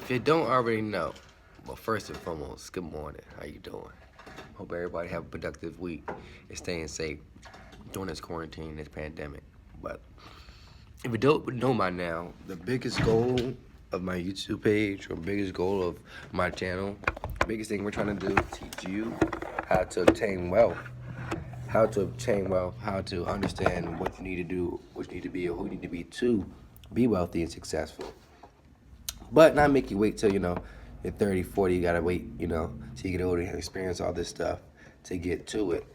If you don't already know, well, first and foremost, good morning. How you doing? Hope everybody have a productive week and staying safe during this quarantine, this pandemic. But if you don't know by now, the biggest goal of my YouTube page or biggest goal of my channel, biggest thing we're trying to do is teach you how to obtain wealth. How to obtain wealth, how to understand what you need to do, what you need to be, or who you need to be wealthy and successful. But not make you wait till, you're 30, 40, you gotta wait, till you get older and experience all this stuff to get to it.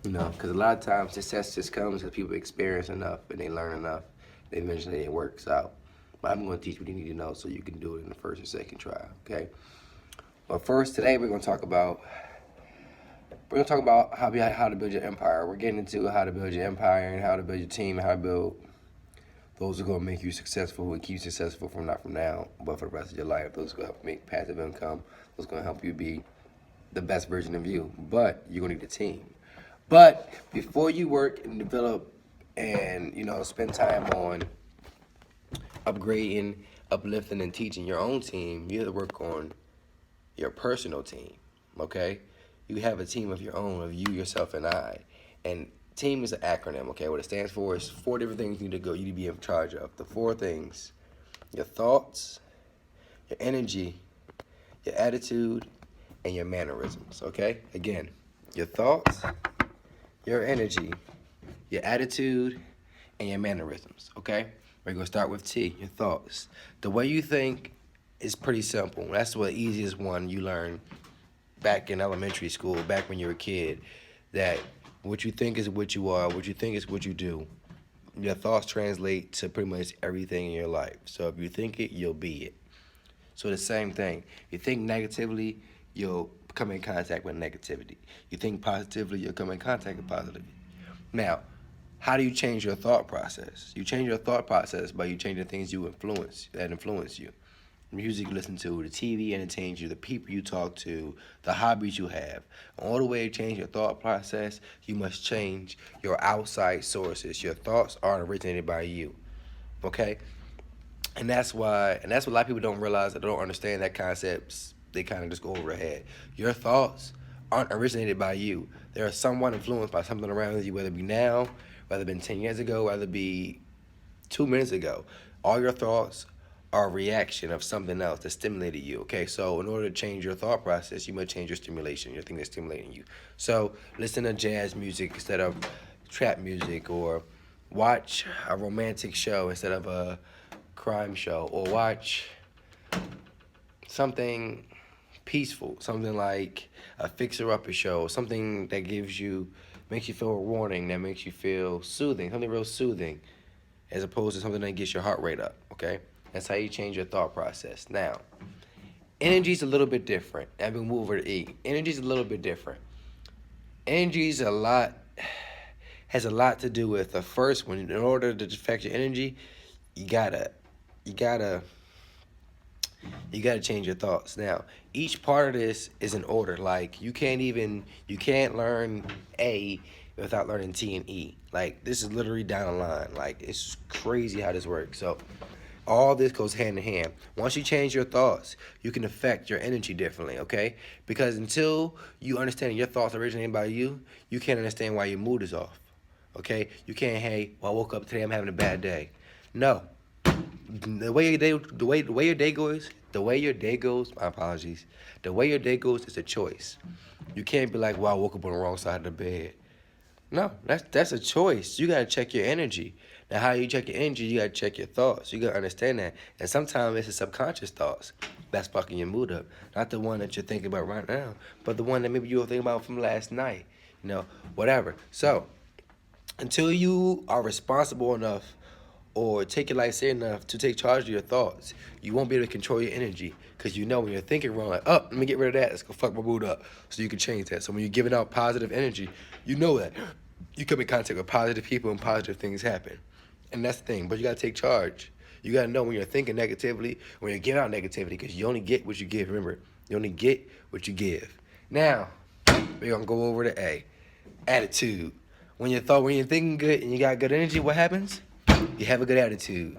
Because a lot of times success just comes as people experience enough and they learn enough, and eventually it works out. But I'm gonna teach what you need to know so you can do it in the first or second try, okay? But first, today we're gonna talk about how to build your empire. We're getting into how to build your empire and how to build your team and how to build those are going to make you successful and keep you successful not from now, but for the rest of your life. Those are going to help make passive income. Those are going to help you be the best version of you. But you're going to need a team. But before you work and develop and, spend time on upgrading, uplifting, and teaching your own team, you have to work on your personal team, okay? You have a team of your own, of you, yourself, and I. And team is an acronym, okay? What it stands for is 4 different things you need to be in charge of. The 4 things: your thoughts, your energy, your attitude, and your mannerisms, okay? Again, your thoughts, your energy, your attitude, and your mannerisms, okay? We're going to start with T, your thoughts. The way you think is pretty simple. That's the easiest one you learn back in elementary school, back when you were a kid, that what you think is what you are, what you think is what you do. Your thoughts translate to pretty much everything in your life. So if you think it, you'll be it. So the same thing. You think negatively, you'll come in contact with negativity. You think positively, you'll come in contact with positivity. Now, how do you change your thought process? You change your thought process by you changing things that influence you. The music you listen to, the TV entertains you, the people you talk to, the hobbies you have. All the way to change your thought process, you must change your outside sources. Your thoughts aren't originated by you, okay? And that's what a lot of people don't realize, that they don't understand that concepts. They kind of just go over their head. Your thoughts aren't originated by you. They are somewhat influenced by something around you, whether it be now, whether it be 10 years ago, whether it be 2 minutes ago. All your thoughts are a reaction of something else that stimulated you, okay? So in order to change your thought process, you must change your stimulation, your thing that's stimulating you. So listen to jazz music instead of trap music, or watch a romantic show instead of a crime show, or watch something peaceful, something like a fixer-upper show, something that makes you feel rewarding, that makes you feel soothing, something real soothing, as opposed to something that gets your heart rate up, okay? That's how you change your thought process. Now, energy's a little bit different. I've been moved over to E. Energy's a little bit different. Energy's has a lot to do with the first one. In order to affect your energy, you gotta change your thoughts. Now, each part of this is in order. Like you can't learn A without learning T and E. Like this is literally down the line. Like it's crazy how this works. So all this goes hand in hand. Once you change your thoughts, you can affect your energy differently, okay? Because until you understand your thoughts originating by you, you can't understand why your mood is off, okay? You can't, hey, well, I woke up today, I'm having a bad day. No. The way your day goes, my apologies. The way your day goes is a choice. You can't be like, well, I woke up on the wrong side of the bed. No, that's a choice. You gotta check your energy. Now, how you check your energy, you gotta check your thoughts. You gotta understand that. And sometimes it's the subconscious thoughts that's fucking your mood up. Not the one that you're thinking about right now, but the one that maybe you were thinking about from last night. Whatever. So, until you are responsible enough or take your life serious enough to take charge of your thoughts, you won't be able to control your energy. Because when you're thinking wrong, like, let me get rid of that. It's going to fuck my mood up. So you can change that. So when you're giving out positive energy, you know that. You come in contact with positive people and positive things happen. And that's the thing. But you got to take charge. You got to know when you're thinking negatively, when you're giving out negativity, because you only get what you give. Remember, you only get what you give. Now, we're going to go over to A. Attitude. When you're thinking good and you got good energy, what happens? You have a good attitude.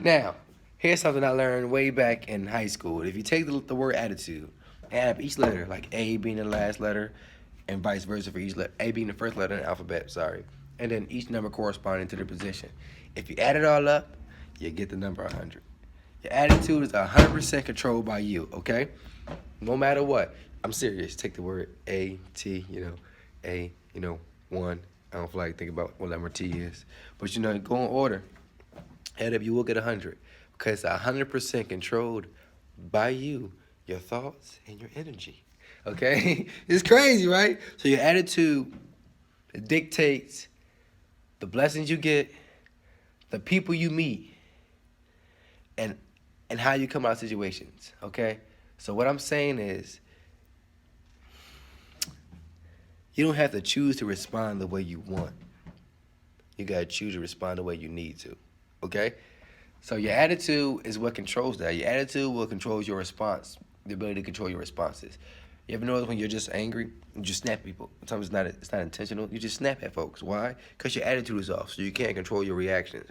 Now, Here's something I learned way back in high school. If you take the word attitude, add up each letter, like A being the last letter, and vice versa for each letter, A being the first letter in the alphabet, sorry, and then each number corresponding to the position. If you add it all up, you get the number 100. Your attitude is 100% controlled by you, okay? No matter what. I'm serious. Take the word A, T, A, one. I don't feel like thinking about what number T is. But, go in order. Add up, you will get 100. Because 100% controlled by you, your thoughts, and your energy. Okay? It's crazy, right? So your attitude dictates the blessings you get, the people you meet, and how you come out of situations. Okay? So what I'm saying is, you don't have to choose to respond the way you want. You gotta choose to respond the way you need to. Okay? So your attitude is what controls that. Your attitude will control your response, the ability to control your responses. You ever notice when you're just angry, you just snap at people? Sometimes it's not intentional. You just snap at folks. Why? Because your attitude is off, so you can't control your reactions.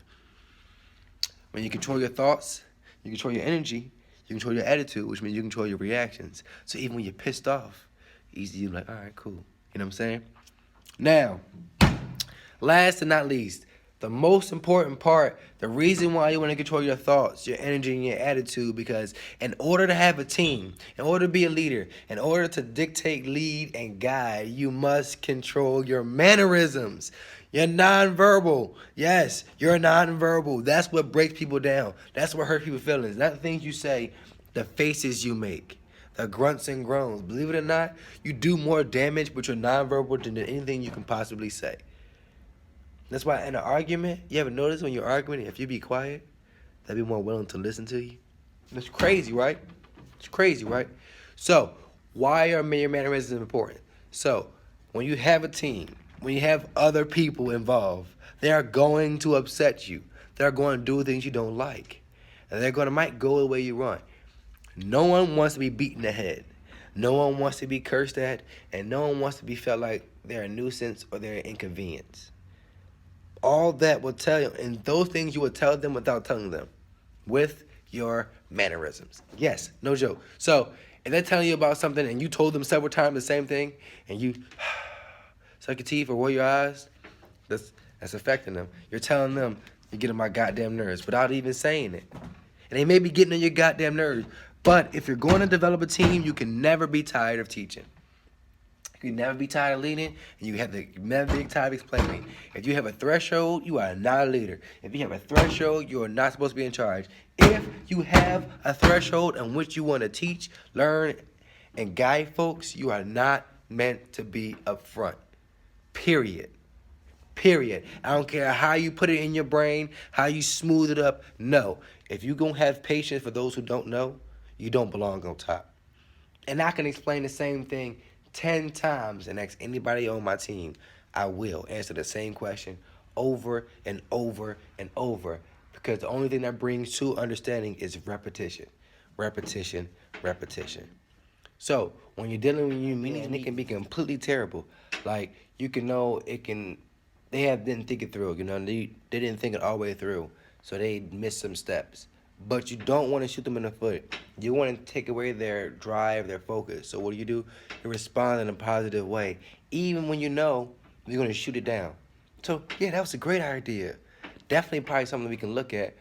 When you control your thoughts, you control your energy, you control your attitude, which means you control your reactions. So even when you're pissed off, easy, you're like, all right, cool. You know what I'm saying? Now, last and not least, the most important part, the reason why you want to control your thoughts, your energy, and your attitude, because in order to have a team, in order to be a leader, in order to dictate, lead, and guide, you must control your mannerisms. You're nonverbal. Yes, you're nonverbal. That's what breaks people down. That's what hurts people's feelings. Not the things you say, the faces you make, the grunts and groans. Believe it or not, you do more damage with your nonverbal than anything you can possibly say. That's why in an argument, you ever notice when you're arguing, if you be quiet, they'll be more willing to listen to you? It's crazy, right? It's crazy, right? So, why are your mannerisms important? So, when you have a team, when you have other people involved, they are going to upset you. They're going to do things you don't like. And they're going to might go the way you want. No one wants to be beaten in the head. No one wants to be cursed at. And no one wants to be felt like they're a nuisance or they're an inconvenience. All that will tell you, and those things you will tell them without telling them, with your mannerisms. Yes, no joke. So, if they're telling you about something and you told them several times the same thing, and you suck your teeth or roll your eyes, that's affecting them. You're telling them, you're getting on my goddamn nerves without even saying it. And they may be getting on your goddamn nerves. But if you're going to develop a team, you can never be tired of teaching. You can never be tired of leading, and you have to never be tired of explaining. If you have a threshold, you are not a leader. If you have a threshold, you are not supposed to be in charge. If you have a threshold in which you want to teach, learn, and guide folks, you are not meant to be up front. Period. Period. I don't care how you put it in your brain, how you smooth it up. No. If you're going to have patience for those who don't know, you don't belong on top. And I can explain the same thing 10 times and ask anybody on my team. I will answer the same question over and over and over, because the only thing that brings true understanding is repetition. Repetition, repetition. So when you're dealing with your meetings, it can be completely terrible. Like, you can know didn't think it through, they didn't think it all the way through. So they missed some steps. But you don't want to shoot them in the foot. You want to take away their drive, their focus. So what do? You respond in a positive way, even when you know you're going to shoot it down. So, yeah, that was a great idea. Definitely probably something we can look at.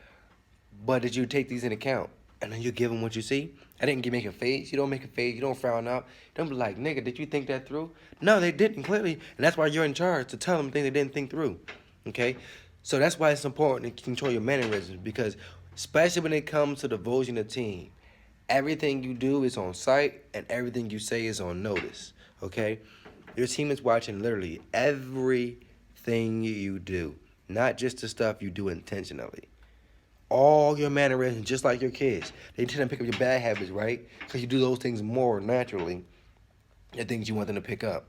But did you take these into account? And then you give them what you see? I didn't make a face. You don't make a face. You don't frown out. Don't be like, nigga, did you think that through? No, they didn't, clearly. And that's why you're in charge, to tell them things they didn't think through. Okay? So that's why it's important to control your mannerisms, because especially when it comes to divulging a team, everything you do is on sight and everything you say is on notice, okay? Your team is watching literally everything you do, not just the stuff you do intentionally. All your mannerisms, just like your kids. They tend to pick up your bad habits, right? Because you do those things more naturally than things you want them to pick up.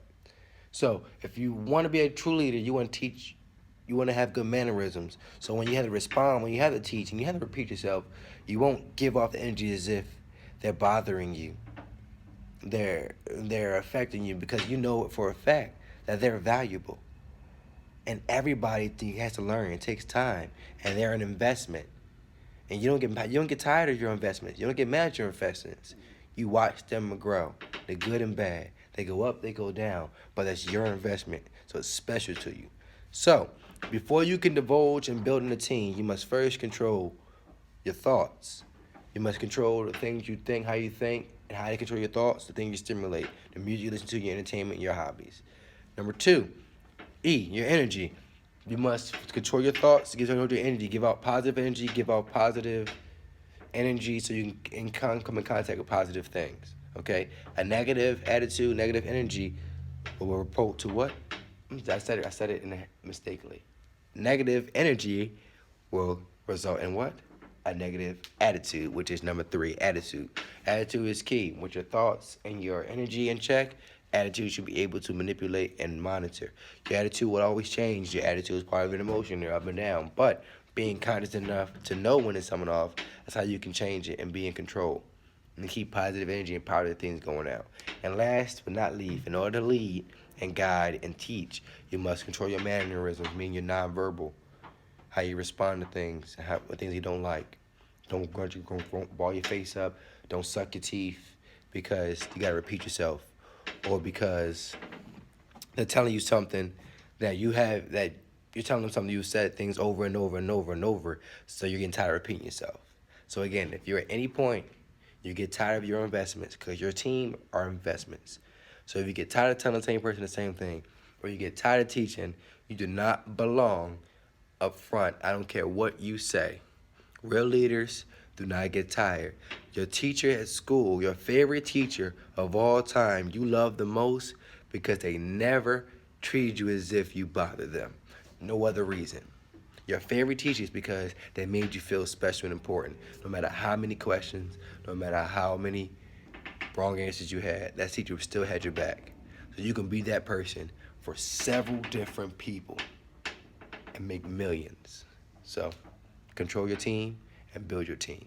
So if you want to be a true leader, you want to teach. You want to have good mannerisms. So when you have to respond, when you have to teach, and you have to repeat yourself, you won't give off the energy as if they're bothering you. They're affecting you, because you know for a fact that they're valuable. And everybody has to learn. It takes time, and they're an investment. And you don't get tired of your investments. You don't get mad at your investments. You watch them grow. The good and bad. They go up, they go down. But that's your investment. So it's special to you. So before you can divulge in building a team, you must first control your thoughts. You must control the things you think, and how you control your thoughts, the things you stimulate, the music you listen to, your entertainment, your hobbies. Number two, your energy. You must control your thoughts, control your energy, give out positive energy, give out positive energy so you can come in contact with positive things. Okay? A negative attitude, negative energy will report to what? I said it mistakenly. Negative energy will result in what? A negative attitude, which is number three, attitude. Attitude is key. With your thoughts and your energy in check, attitude should be able to manipulate and monitor. Your attitude will always change. Your attitude is part of an emotion. They're up and down. But being conscious enough to know when it's coming off, that's how you can change it and be in control. And keep positive energy and positive things going out. And last but not least, in order to lead and guide and teach, you must control your mannerisms, meaning your nonverbal, how you respond to things, things you don't like. Don't grudge you, don't ball your face up, don't suck your teeth because you gotta repeat yourself, or because they're telling you something that you're telling them something you said things over and over and over and over, so you're getting tired of repeating yourself. So again, if you're at any point you get tired of your investments, because your team are investments. So if you get tired of telling the same person the same thing, or you get tired of teaching, you do not belong up front. I don't care what you say. Real leaders do not get tired. Your teacher at school, your favorite teacher of all time, you love the most because they never treated you as if you bothered them. No other reason. Your favorite teachers because they made you feel special and important. No matter how many questions, no matter how many wrong answers you had, that teacher still had your back. So you can be that person for several different people and make millions. So control your team and build your team.